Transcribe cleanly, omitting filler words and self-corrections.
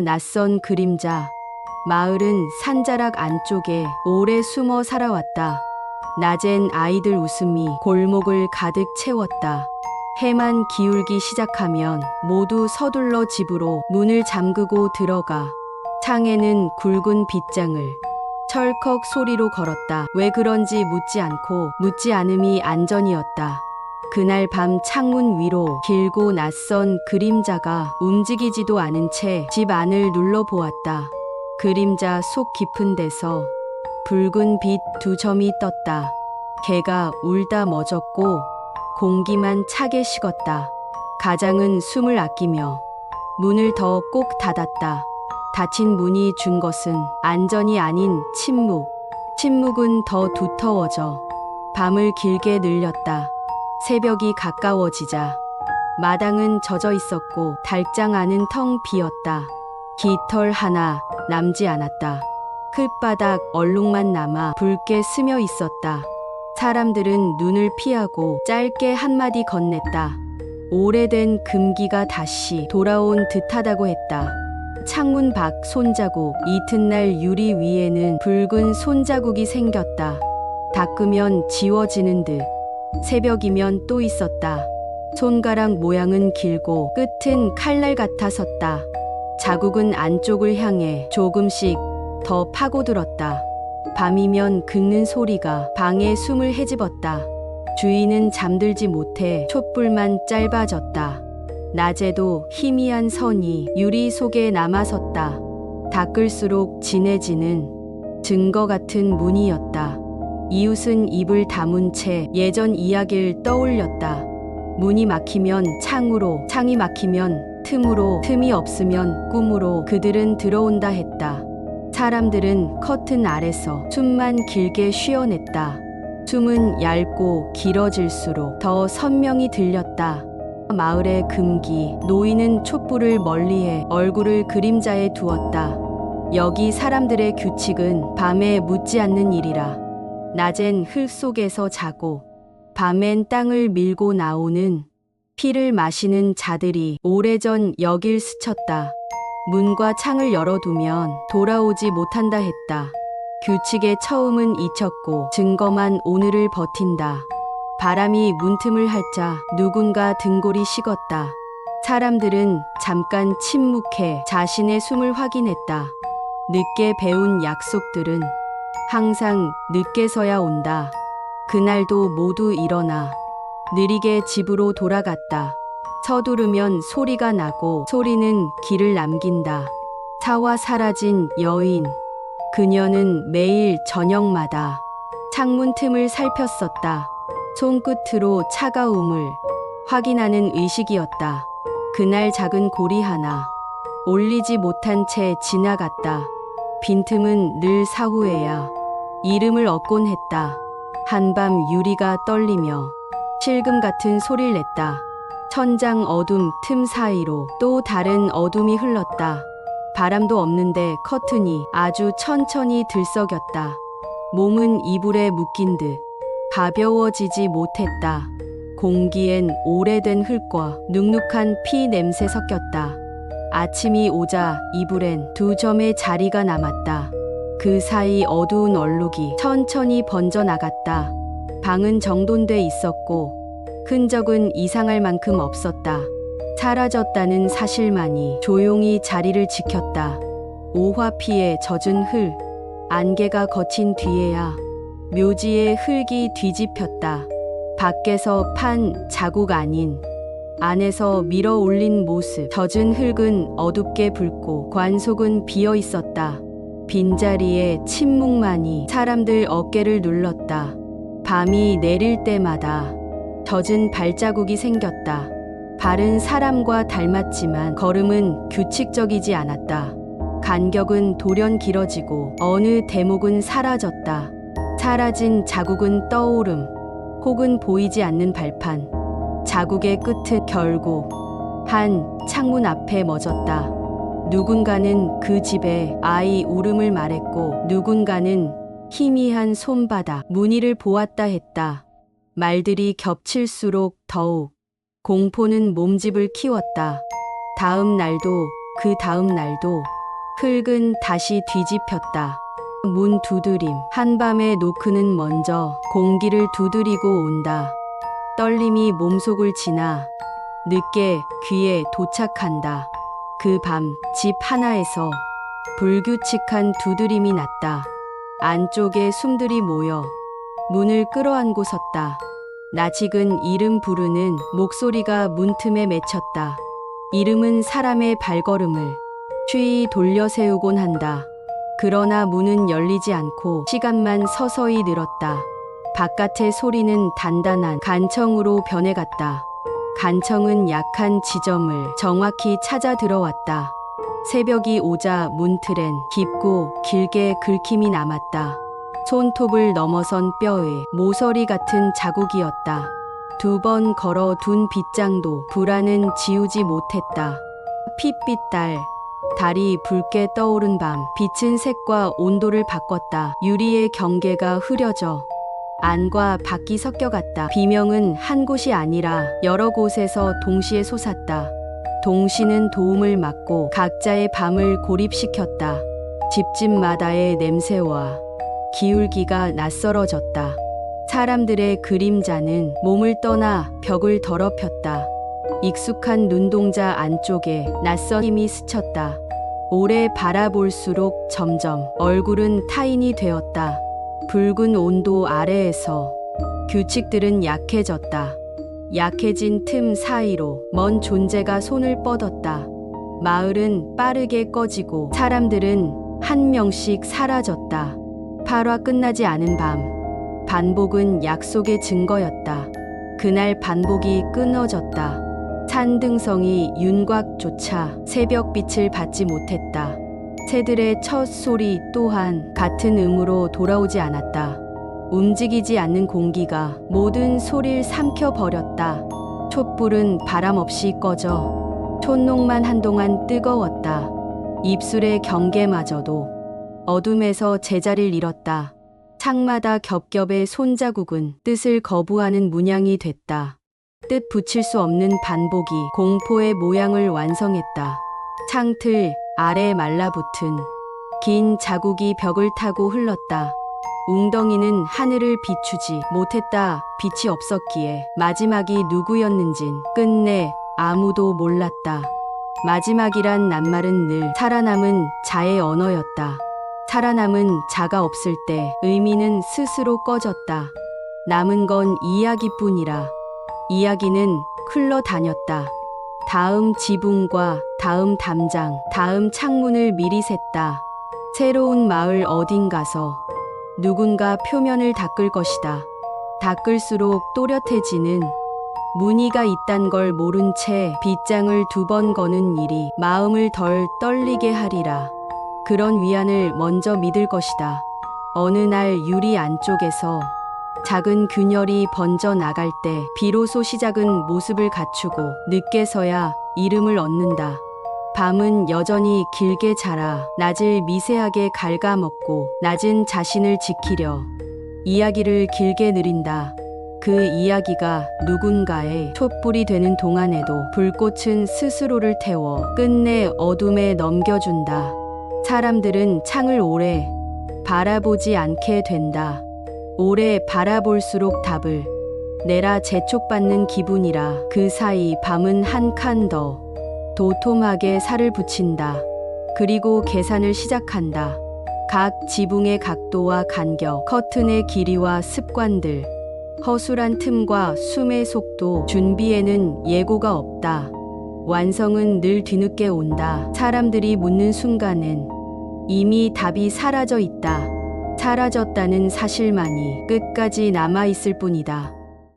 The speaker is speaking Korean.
낯선 그림자. 마을은 산자락 안쪽에 오래 숨어 살아왔다. 낮엔 아이들 웃음이 골목을 가득 채웠다. 해만 기울기 시작하면 모두 서둘러 집으로 문을 잠그고 들어가. 창에는 굵은 빗장을 철컥 소리로 걸었다. 왜 그런지 묻지 않고 묻지 않음이 안전이었다. 그날 밤 창문 위로 길고 낯선 그림자가 움직이지도 않은 채 집 안을 눌러보았다. 그림자 속 깊은 데서 붉은 빛 두 점이 떴다. 개가 울다 멎었고 공기만 차게 식었다. 가장은 숨을 아끼며 문을 더 꼭 닫았다. 닫힌 문이 준 것은 안전이 아닌 침묵. 침묵은 더 두터워져 밤을 길게 늘렸다. 새벽이 가까워지자 마당은 젖어 있었고 달장 안은 텅 비었다. 깃털 하나 남지 않았다. 클바닥 얼룩만 남아 붉게 스며 있었다. 사람들은 눈을 피하고 짧게 한마디 건넸다. 오래된 금기가 다시 돌아온 듯하다고 했다. 창문 밖 손자국. 이튿날 유리 위에는 붉은 손자국이 생겼다. 닦으면 지워지는 듯. 새벽이면 또 있었다. 손가락 모양은 길고 끝은 칼날 같아섰다. 자국은 안쪽을 향해 조금씩 더 파고들었다. 밤이면 긁는 소리가 방에 숨을 헤집었다. 주인은 잠들지 못해 촛불만 짧아졌다. 낮에도 희미한 선이 유리 속에 남아섰다. 닦을수록 진해지는 증거 같은 문이었다. 이웃은 입을 다문 채 예전 이야기를 떠올렸다. 문이 막히면 창으로, 창이 막히면 틈으로, 틈이 없으면 꿈으로 그들은 들어온다 했다. 사람들은 커튼 아래서 숨만 길게 쉬어냈다. 숨은 얇고 길어질수록 더 선명히 들렸다. 마을의 금기. 노인은 촛불을 멀리해 얼굴을 그림자에 두었다. 여기 사람들의 규칙은 밤에 묻지 않는 일이라. 낮엔 흙 속에서 자고 밤엔 땅을 밀고 나오는 피를 마시는 자들이 오래전 여길 스쳤다. 문과 창을 열어두면 돌아오지 못한다 했다. 규칙의 처음은 잊혔고 증거만 오늘을 버틴다. 바람이 문틈을 핥자 누군가 등골이 식었다. 사람들은 잠깐 침묵해 자신의 숨을 확인했다. 늦게 배운 약속들은 항상 늦게서야 온다. 그날도 모두 일어나 느리게 집으로 돌아갔다. 서두르면 소리가 나고 소리는 길을 남긴다. 차와 사라진 여인. 그녀는 매일 저녁마다 창문 틈을 살폈었다. 손끝으로 차가움을 확인하는 의식이었다. 그날 작은 고리 하나 올리지 못한 채 지나갔다. 빈틈은 늘 사후에야 이름을 얻곤 했다. 한밤 유리가 떨리며 실금 같은 소리를 냈다. 천장 어둠 틈 사이로 또 다른 어둠이 흘렀다. 바람도 없는데 커튼이 아주 천천히 들썩였다. 몸은 이불에 묶인 듯 가벼워지지 못했다. 공기엔 오래된 흙과 눅눅한 피 냄새 섞였다. 아침이 오자 이불엔 두 점의 자리가 남았다. 그 사이 어두운 얼룩이 천천히 번져나갔다. 방은 정돈돼 있었고 흔적은 이상할 만큼 없었다. 사라졌다는 사실만이 조용히 자리를 지켰다. 오화피에 젖은 흙, 안개가 거친 뒤에야 묘지의 흙이 뒤집혔다. 밖에서 판 자국 아닌 안에서 밀어 올린 모습. 젖은 흙은 어둡게 붉고 관속은 비어 있었다. 빈자리에 침묵만이 사람들 어깨를 눌렀다. 밤이 내릴 때마다 젖은 발자국이 생겼다. 발은 사람과 닮았지만 걸음은 규칙적이지 않았다. 간격은 돌연 길어지고 어느 대목은 사라졌다. 사라진 자국은 떠오름, 혹은 보이지 않는 발판. 자국의 끝은 결국 한 창문 앞에 멎었다. 누군가는 그 집에 아이 울음을 말했고 누군가는 희미한 손바닥 무늬를 보았다 했다. 말들이 겹칠수록 더욱 공포는 몸집을 키웠다. 다음 날도 그 다음 날도 흙은 다시 뒤집혔다. 문 두드림. 한밤에 노크는 먼저 공기를 두드리고 온다. 떨림이 몸속을 지나 늦게 귀에 도착한다. 그 밤 집 하나에서 불규칙한 두드림이 났다. 안쪽에 숨들이 모여 문을 끌어안고 섰다. 낯익은 이름 부르는 목소리가 문틈에 맺혔다. 이름은 사람의 발걸음을 쉬이 돌려 세우곤 한다. 그러나 문은 열리지 않고 시간만 서서히 늘었다. 바깥의 소리는 단단한 간청으로 변해갔다. 간청은 약한 지점을 정확히 찾아 들어왔다. 새벽이 오자 문틀엔 깊고 길게 긁힘이 남았다. 손톱을 넘어선 뼈의 모서리 같은 자국이었다. 2번 걸어 둔 빗장도 불안은 지우지 못했다. 핏빛 달이 붉게 떠오른 밤, 빛은 색과 온도를 바꿨다. 유리의 경계가 흐려져 안과 밖이 섞여갔다. 비명은 한 곳이 아니라 여러 곳에서 동시에 솟았다. 동시는 도움을 막고 각자의 밤을 고립시켰다. 집집마다의 냄새와 기울기가 낯설어졌다. 사람들의 그림자는 몸을 떠나 벽을 더럽혔다. 익숙한 눈동자 안쪽에 낯선 힘이 스쳤다. 오래 바라볼수록 점점 얼굴은 타인이 되었다. 붉은 온도 아래에서 규칙들은 약해졌다. 약해진 틈 사이로 먼 존재가 손을 뻗었다. 마을은 빠르게 꺼지고 사람들은 한 명씩 사라졌다. 8화 끝나지 않은 밤, 반복은 약속의 증거였다. 그날 반복이 끊어졌다. 산등성이 윤곽조차 새벽빛을 받지 못했다. 새들의 첫 소리 또한 같은 음으로 돌아오지 않았다. 움직이지 않는 공기가 모든 소리를 삼켜버렸다. 촛불은 바람 없이 꺼져 촛농만 한동안 뜨거웠다. 입술의 경계마저도 어둠에서 제자리를 잃었다. 창마다 겹겹의 손자국은 뜻을 거부하는 문양이 됐다. 뜻 붙일 수 없는 반복이 공포의 모양을 완성했다. 창틀 아래 말라붙은 긴 자국이 벽을 타고 흘렀다. 웅덩이는 하늘을 비추지 못했다. 빛이 없었기에 마지막이 누구였는진 끝내 아무도 몰랐다. 마지막이란 낱말은 늘 살아남은 자의 언어였다. 살아남은 자가 없을 때 의미는 스스로 꺼졌다. 남은 건 이야기뿐이라. 이야기는 흘러다녔다. 다음 지붕과 다음 담장, 다음 창문을 미리 샜다. 새로운 마을 어딘가서 누군가 표면을 닦을 것이다. 닦을수록 또렷해지는 무늬가 있단 걸 모른 채 빗장을 2번 거는 일이 마음을 덜 떨리게 하리라. 그런 위안을 먼저 믿을 것이다. 어느 날 유리 안쪽에서 작은 균열이 번져 나갈 때 비로소 시작은 모습을 갖추고 늦게서야 이름을 얻는다. 밤은 여전히 길게 자라 낮을 미세하게 갉아먹고 낮은 자신을 지키려 이야기를 길게 느린다. 그 이야기가 누군가의 촛불이 되는 동안에도 불꽃은 스스로를 태워 끝내 어둠에 넘겨준다. 사람들은 창을 오래 바라보지 않게 된다. 오래 바라볼수록 답을 내라 재촉받는 기분이라. 그 사이 밤은 한 칸 더 도톰하게 살을 붙인다. 그리고 계산을 시작한다. 각 지붕의 각도와 간격, 커튼의 길이와 습관들, 허술한 틈과 숨의 속도. 준비에는 예고가 없다. 완성은 늘 뒤늦게 온다. 사람들이 묻는 순간엔 이미 답이 사라져 있다. 사라졌다는 사실만이 끝까지 남아있을 뿐이다.